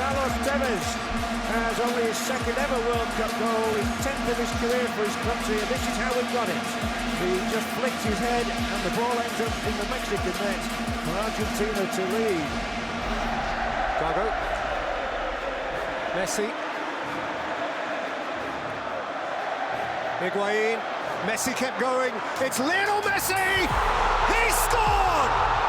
Carlos Tevez has only his second ever World Cup goal, his 10th of his career for his country, and this is how we got it. He just flicked his head and the ball ends up in the Mexican net for Argentina to lead. Gago. Messi. Higuain. Messi kept going. It's Lionel Messi! He scored!